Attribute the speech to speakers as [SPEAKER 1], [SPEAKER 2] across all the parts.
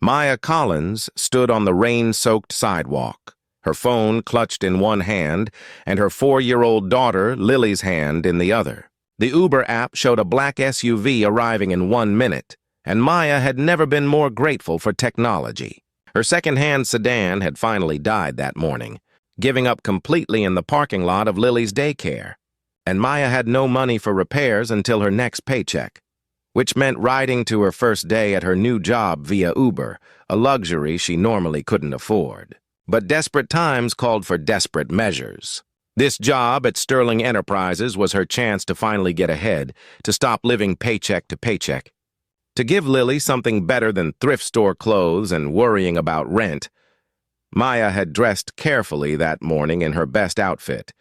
[SPEAKER 1] Maya Collins stood on the rain-soaked sidewalk, her phone clutched in one hand and her 4-year-old daughter, Lily's hand, in the other. The Uber app showed a black SUV arriving in 1 minute, and Maya had never been more grateful for technology. Her second-hand sedan had finally died that morning, giving up completely in the parking lot of Lily's daycare, and Maya had no money for repairs until her next paycheck, which meant riding to her first day at her new job via Uber, a luxury she normally couldn't afford. But desperate times called for desperate measures. This job at Sterling Enterprises was her chance to finally get ahead, to stop living paycheck to paycheck. To give Lily something better than thrift store clothes and worrying about rent. Maya had dressed carefully that morning in her best outfit,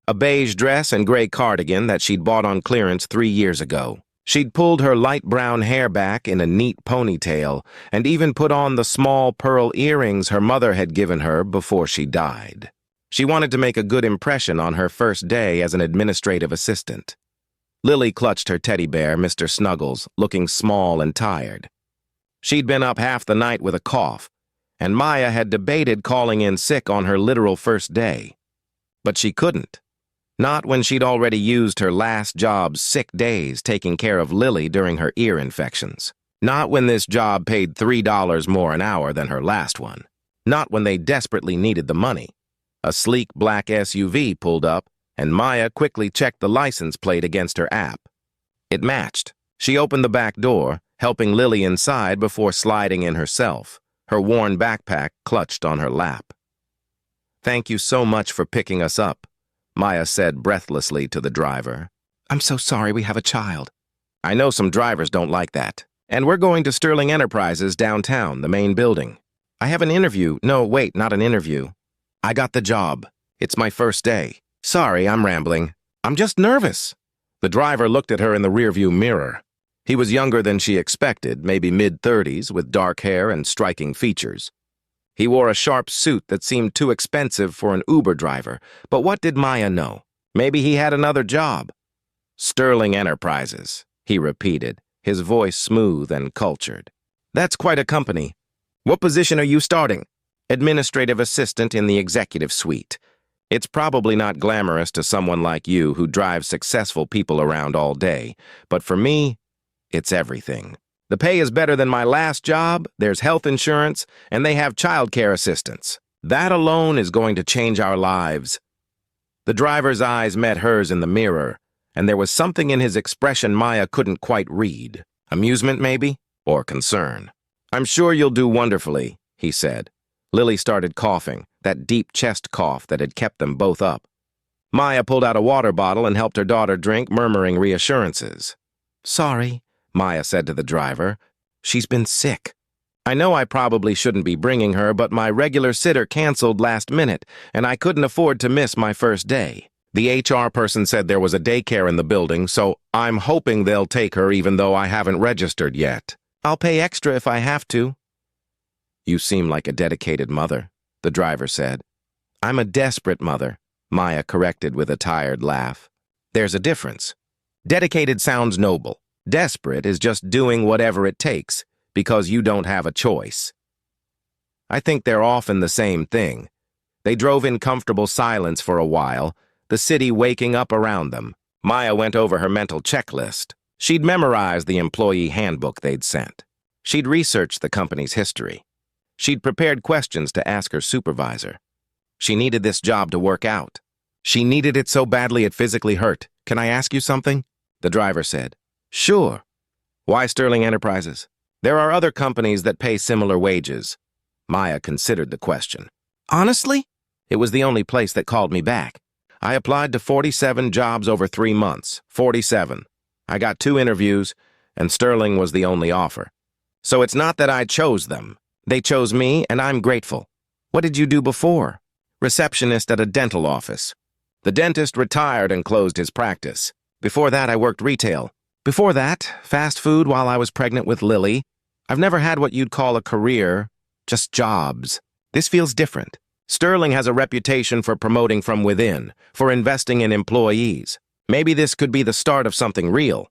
[SPEAKER 1] a beige dress and gray cardigan that she'd bought on clearance 3 years ago. She'd pulled her light brown hair back in a neat ponytail and even put on the small pearl earrings her mother had given her before she died. She wanted to make a good impression on her first day as an administrative assistant. Lily clutched her teddy bear, Mr. Snuggles, looking small and tired. She'd been up half the night with a cough, and Maya had debated calling in sick on her literal first day. But she couldn't. Not when she'd already used her last job's sick days taking care of Lily during her ear infections. Not when this job paid $3 more an hour than her last one. Not when they desperately needed the money. A sleek black SUV pulled up, and Maya quickly checked the license plate against her app. It matched. She opened the back door, helping Lily inside before sliding in herself, her worn backpack clutched on her lap. "Thank you so much for picking us up," Maya said breathlessly to the driver. "I'm so sorry we have a child." "I know some drivers don't like that. And we're going to Sterling Enterprises downtown, the main building. I have an interview. No, wait, not an interview. I got the job. It's my first day. Sorry, I'm rambling. I'm just nervous." The driver looked at her in the rearview mirror. He was younger than she expected, maybe mid-30s, with dark hair and striking features. He wore a sharp suit that seemed too expensive for an Uber driver, but what did Maya know? Maybe he had another job. "Sterling Enterprises," he repeated, his voice smooth and cultured. "That's quite a company. What position are you starting?" "Administrative assistant in the executive suite. It's probably not glamorous to someone like you who drives successful people around all day, but for me, it's everything. The pay is better than my last job, there's health insurance, and they have childcare assistance. That alone is going to change our lives." The driver's eyes met hers in the mirror, and there was something in his expression Maya couldn't quite read. Amusement, maybe? Or concern. "I'm sure you'll do wonderfully," he said. Lily started coughing, that deep chest cough that had kept them both up. Maya pulled out a water bottle and helped her daughter drink, murmuring reassurances. "Sorry," Maya said to the driver. "She's been sick. I know I probably shouldn't be bringing her, but my regular sitter canceled last minute, and I couldn't afford to miss my first day. The HR person said there was a daycare in the building, so I'm hoping they'll take her even though I haven't registered yet. I'll pay extra if I have to." "You seem like a dedicated mother," the driver said. "I'm a desperate mother," Maya corrected with a tired laugh. "There's a difference. Dedicated sounds noble. Desperate is just doing whatever it takes, because you don't have a choice." I think they're often the same thing. They drove in comfortable silence for a while, the city waking up around them. Maya went over her mental checklist. She'd memorized the employee handbook they'd sent. She'd researched the company's history. She'd prepared questions to ask her supervisor. She needed this job to work out. She needed it so badly it physically hurt. "Can I ask you something?" the driver said. "Sure." "Why Sterling Enterprises?" "There are other companies that pay similar wages." Maya considered the question. "Honestly, it was the only place that called me back. I applied to 47 jobs over 3 months. 47. I got 2 interviews, and Sterling was the only offer. So it's not that I chose them. They chose me, and I'm grateful." "What did you do before?" "Receptionist at a dental office. The dentist retired and closed his practice. Before that, I worked retail. Before that, fast food while I was pregnant with Lily. I've never had what you'd call a career, just jobs. This feels different. Sterling has a reputation for promoting from within, for investing in employees. Maybe this could be the start of something real."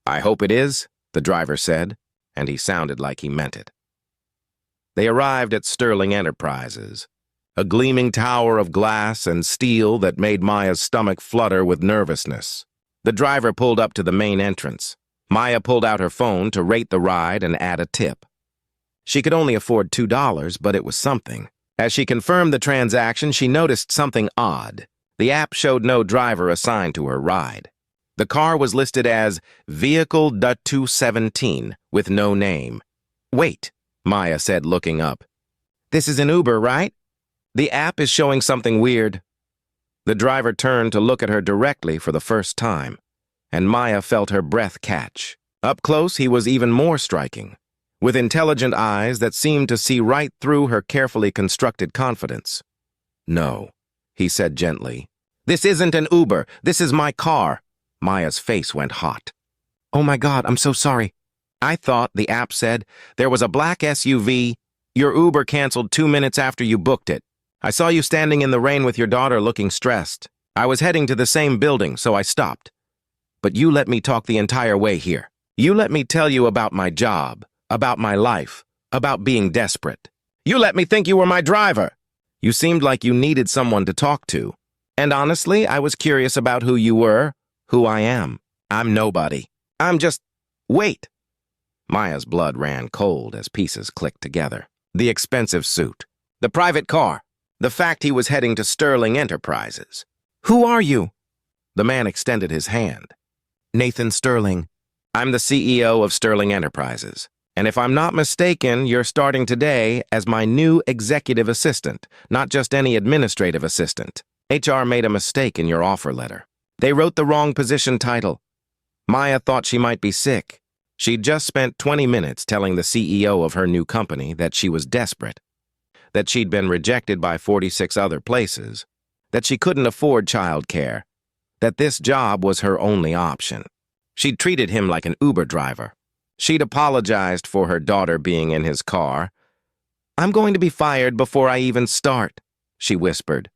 [SPEAKER 1] "I hope it is," the driver said, and he sounded like he meant it. They arrived at Sterling Enterprises, a gleaming tower of glass and steel that made Maya's stomach flutter with nervousness. The driver pulled up to the main entrance. Maya pulled out her phone to rate the ride and add a tip. She could only afford $2, but it was something. As she confirmed the transaction, she noticed something odd. The app showed no driver assigned to her ride. The car was listed as Vehicle 217 with no name. "Wait," Maya said, looking up. "This is an Uber, right? The app is showing something weird." The driver turned to look at her directly for the first time, and Maya felt her breath catch. Up close, he was even more striking, with intelligent eyes that seemed to see right through her carefully constructed confidence. "No," he said gently. "This isn't an Uber. This is my car." Maya's face went hot. "Oh my God, I'm so sorry. I thought," the app said, "there was a black SUV. Your Uber canceled 2 minutes after you booked it. I saw you standing in the rain with your daughter looking stressed. I was heading to the same building, so I stopped. But you let me talk the entire way here. You let me tell you about my job, about my life, about being desperate. You let me think you were my driver. You seemed like you needed someone to talk to. And honestly, I was curious about who you were, who I am. I'm nobody. I'm just... Wait." Maya's blood ran cold as pieces clicked together. The expensive suit. The private car. The fact he was heading to Sterling Enterprises. "Who are you?" The man extended his hand. "Nathan Sterling. I'm the CEO of Sterling Enterprises. And if I'm not mistaken, you're starting today as my new executive assistant, not just any administrative assistant. HR made a mistake in your offer letter. They wrote the wrong position title. Maya thought she might be sick. She'd just spent 20 minutes telling the CEO of her new company that she was desperate, that she'd been rejected by 46 other places, that she couldn't afford childcare, that this job was her only option. She'd treated him like an Uber driver. She'd apologized for her daughter being in his car. "I'm going to be fired before I even start," she whispered.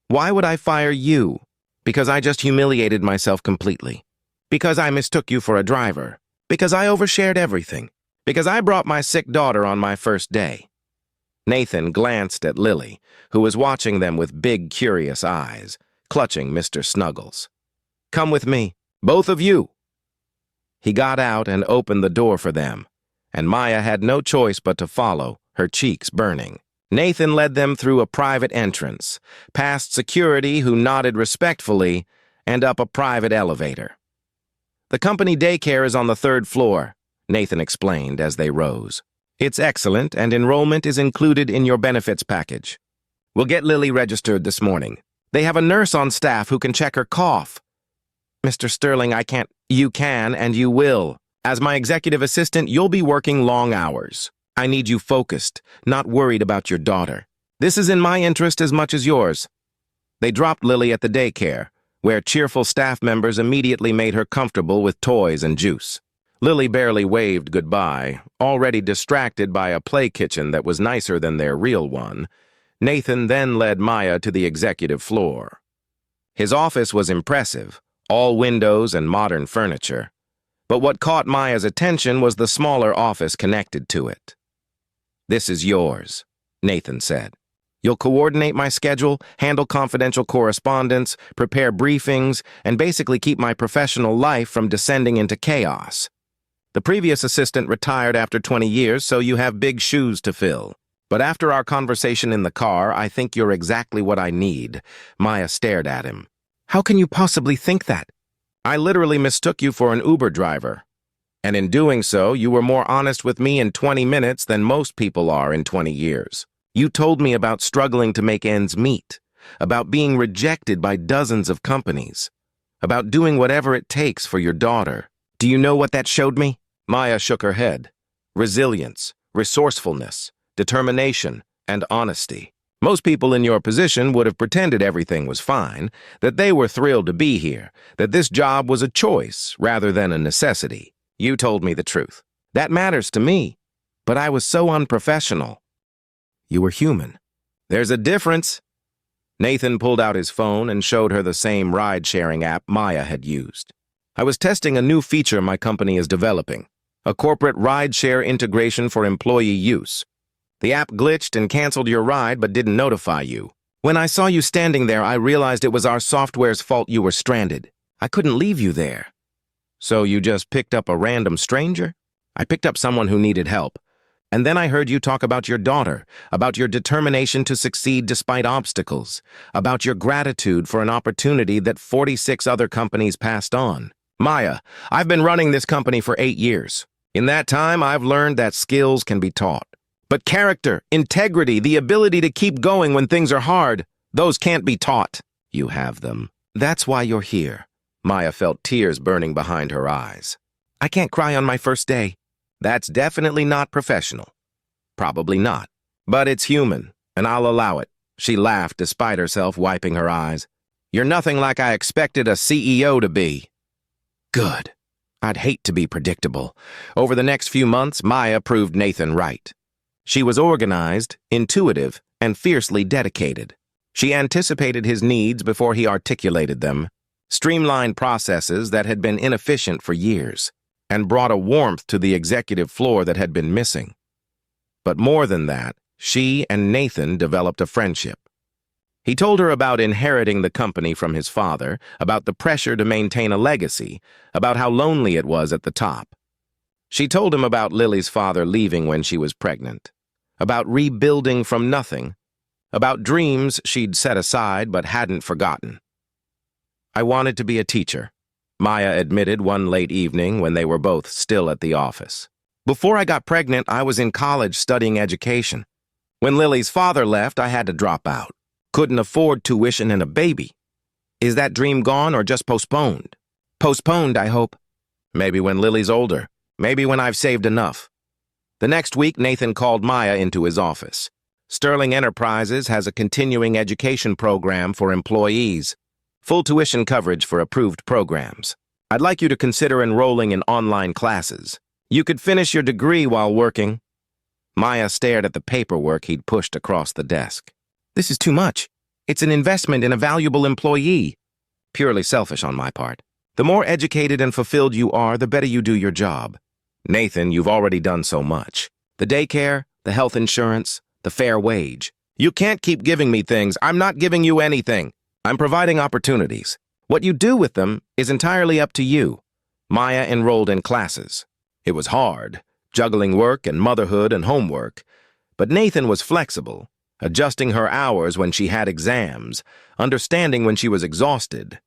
[SPEAKER 1] "Why would I fire you? Because I just humiliated myself completely. Because I mistook you for a driver. Because I overshared everything. Because I brought my sick daughter on my first day." Nathan glanced at Lily, who was watching them with big, curious eyes, clutching Mr. Snuggles. "Come with me, both of you." He got out and opened the door for them, and Maya had no choice but to follow, her cheeks burning. Nathan led them through a private entrance, past security who nodded respectfully, and up a private elevator. "The company daycare is on the 3rd floor," Nathan explained as they rose. "It's excellent, and enrollment is included in your benefits package. We'll get Lily registered this morning. They have a nurse on staff who can check her cough." "Mr. Sterling, I can't." "You can, and you will. As my executive assistant, you'll be working long hours. I need you focused, not worried about your daughter. This is in my interest as much as yours." They dropped Lily at the daycare, where cheerful staff members immediately made her comfortable with toys and juice. Lily barely waved goodbye, already distracted by a play kitchen that was nicer than their real one. Nathan then led Maya to the executive floor. His office was impressive, all windows and modern furniture. But what caught Maya's attention was the smaller office connected to it. "This is yours," Nathan said. "You'll coordinate my schedule, handle confidential correspondence, prepare briefings, and basically keep my professional life from descending into chaos. The previous assistant retired after 20 years, so you have big shoes to fill. But after our conversation in the car, I think you're exactly what I need." Maya stared at him. "How can you possibly think that?" "I literally mistook you for an Uber driver. And in doing so, you were more honest with me in 20 minutes than most people are in 20 years. You told me about struggling to make ends meet, about being rejected by dozens of companies, about doing whatever it takes for your daughter. Do you know what that showed me?" Maya shook her head. "Resilience, resourcefulness, determination, and honesty. Most people in your position would have pretended everything was fine, that they were thrilled to be here, that this job was a choice rather than a necessity. You told me the truth. That matters to me. But I was so unprofessional. You were human. There's a difference." Nathan pulled out his phone and showed her the same ride-sharing app Maya had used. "I was testing a new feature my company is developing, a corporate ride-share integration for employee use. The app glitched and canceled your ride but didn't notify you. When I saw you standing there, I realized it was our software's fault you were stranded. I couldn't leave you there. So you just picked up a random stranger? I picked up someone who needed help. And then I heard you talk about your daughter, about your determination to succeed despite obstacles, about your gratitude for an opportunity that 46 other companies passed on. Maya, I've been running this company for 8 years. In that time, I've learned that skills can be taught. But character, integrity, the ability to keep going when things are hard, those can't be taught. You have them. That's why you're here. Maya felt tears burning behind her eyes. I can't cry on my first day. That's definitely not professional. Probably not. But it's human, and I'll allow it. She laughed despite herself, wiping her eyes. You're nothing like I expected a CEO to be. Good. I'd hate to be predictable. Over the next few months, Maya proved Nathan right. She was organized, intuitive, and fiercely dedicated. She anticipated his needs before he articulated them, streamlined processes that had been inefficient for years, and brought a warmth to the executive floor that had been missing. But more than that, she and Nathan developed a friendship. He told her about inheriting the company from his father, about the pressure to maintain a legacy, about how lonely it was at the top. She told him about Lily's father leaving when she was pregnant, about rebuilding from nothing, about dreams she'd set aside but hadn't forgotten. I wanted to be a teacher, Maya admitted one late evening when they were both still at the office. Before I got pregnant, I was in college studying education. When Lily's father left, I had to drop out. Couldn't afford tuition and a baby. Is that dream gone or just postponed? Postponed, I hope. Maybe when Lily's older. Maybe when I've saved enough. The next week, Nathan called Maya into his office. Sterling Enterprises has a continuing education program for employees. Full tuition coverage for approved programs. I'd like you to consider enrolling in online classes. You could finish your degree while working. Maya stared at the paperwork he'd pushed across the desk. This is too much. It's an investment in a valuable employee. Purely selfish on my part. The more educated and fulfilled you are, the better you do your job. Nathan, you've already done so much. The daycare, the health insurance, the fair wage. You can't keep giving me things. I'm not giving you anything. I'm providing opportunities. What you do with them is entirely up to you. Maya enrolled in classes. It was hard, juggling work and motherhood and homework. But Nathan was flexible, adjusting her hours when she had exams, understanding when she was exhausted.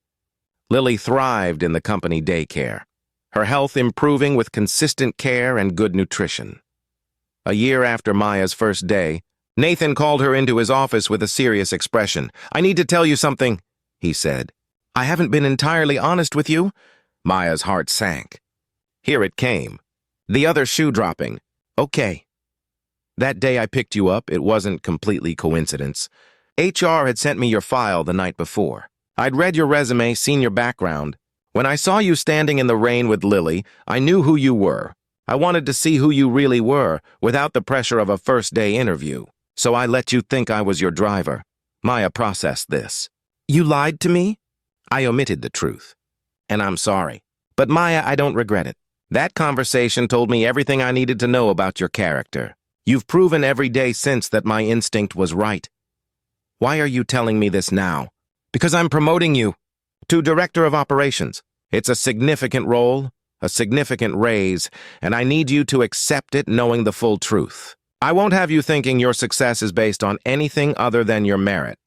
[SPEAKER 1] Lily thrived in the company daycare, her health improving with consistent care and good nutrition. A year after Maya's first day, Nathan called her into his office with a serious expression. I need to tell you something, he said. I haven't been entirely honest with you. Maya's heart sank. Here it came. The other shoe dropping. Okay. That day I picked you up, it wasn't completely coincidence. HR had sent me your file the night before. I'd read your resume, seen your background. When I saw you standing in the rain with Lily, I knew who you were. I wanted to see who you really were, without the pressure of a first-day interview. So I let you think I was your driver. Maya processed this. You lied to me? I omitted the truth. And I'm sorry. But Maya, I don't regret it. That conversation told me everything I needed to know about your character. You've proven every day since that my instinct was right. Why are you telling me this now? Because I'm promoting you to Director of Operations. It's a significant role, a significant raise, and I need you to accept it knowing the full truth. I won't have you thinking your success is based on anything other than your merit.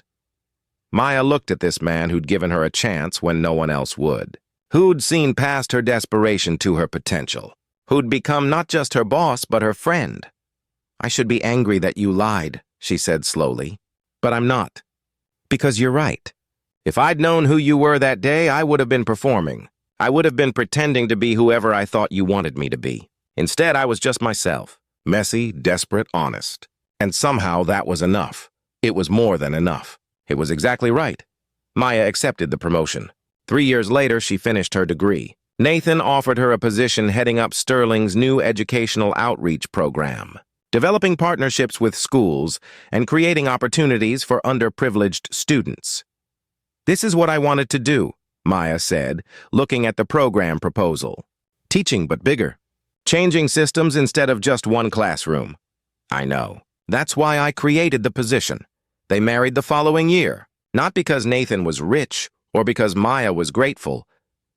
[SPEAKER 1] Maya looked at this man who'd given her a chance when no one else would, who'd seen past her desperation to her potential, who'd become not just her boss but her friend. I should be angry that you lied, she said slowly, but I'm not. Because you're right. If I'd known who you were that day, I would have been performing. I would have been pretending to be whoever I thought you wanted me to be. Instead, I was just myself. Messy, desperate, honest. And somehow that was enough. It was more than enough. It was exactly right. Maya accepted the promotion. 3 years later, she finished her degree. Nathan offered her a position heading up Sterling's new educational outreach program, developing partnerships with schools and creating opportunities for underprivileged students. This is what I wanted to do, Maya said, looking at the program proposal. Teaching, but bigger. Changing systems instead of just one classroom. I know. That's why I created the position. They married the following year, not because Nathan was rich or because Maya was grateful,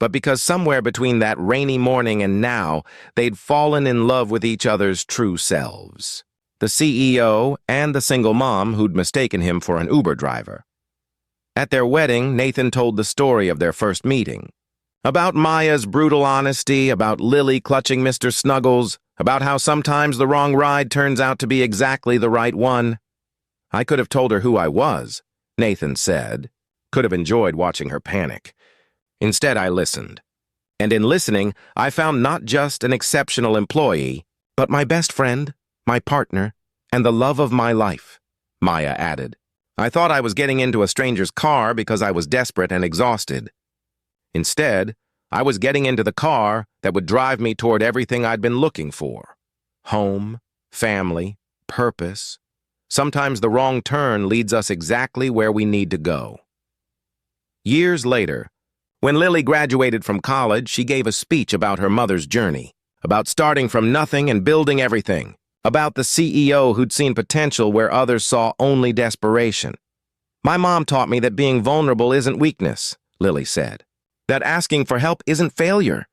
[SPEAKER 1] but because somewhere between that rainy morning and now, they'd fallen in love with each other's true selves. The CEO and the single mom who'd mistaken him for an Uber driver. At their wedding, Nathan told the story of their first meeting. About Maya's brutal honesty, about Lily clutching Mr. Snuggles, about how sometimes the wrong ride turns out to be exactly the right one. I could have told her who I was, Nathan said. Could have enjoyed watching her panic. Instead, I listened. And in listening, I found not just an exceptional employee, but my best friend, my partner, and the love of my life, Maya added. I thought I was getting into a stranger's car because I was desperate and exhausted. Instead, I was getting into the car that would drive me toward everything I'd been looking for. Home, family, purpose. Sometimes the wrong turn leads us exactly where we need to go. Years later, when Lily graduated from college, she gave a speech about her mother's journey, about starting from nothing and building everything, about the CEO who'd seen potential where others saw only desperation. My mom taught me that being vulnerable isn't weakness, Lily said. That asking for help isn't failure.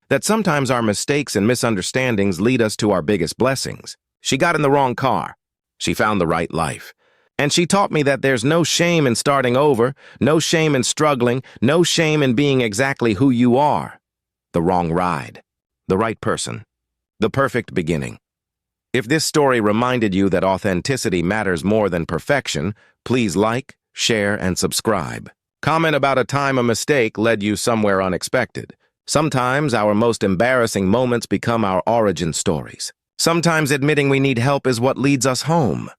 [SPEAKER 1] That sometimes our mistakes and misunderstandings lead us to our biggest blessings. She got in the wrong car. She found the right life. And she taught me that there's no shame in starting over, no shame in struggling, no shame in being exactly who you are. The wrong ride. The right person. The perfect beginning. If this story reminded you that authenticity matters more than perfection, please like, share, and subscribe. Comment about a time a mistake led you somewhere unexpected. Sometimes our most embarrassing moments become our origin stories. Sometimes admitting we need help is what leads us home.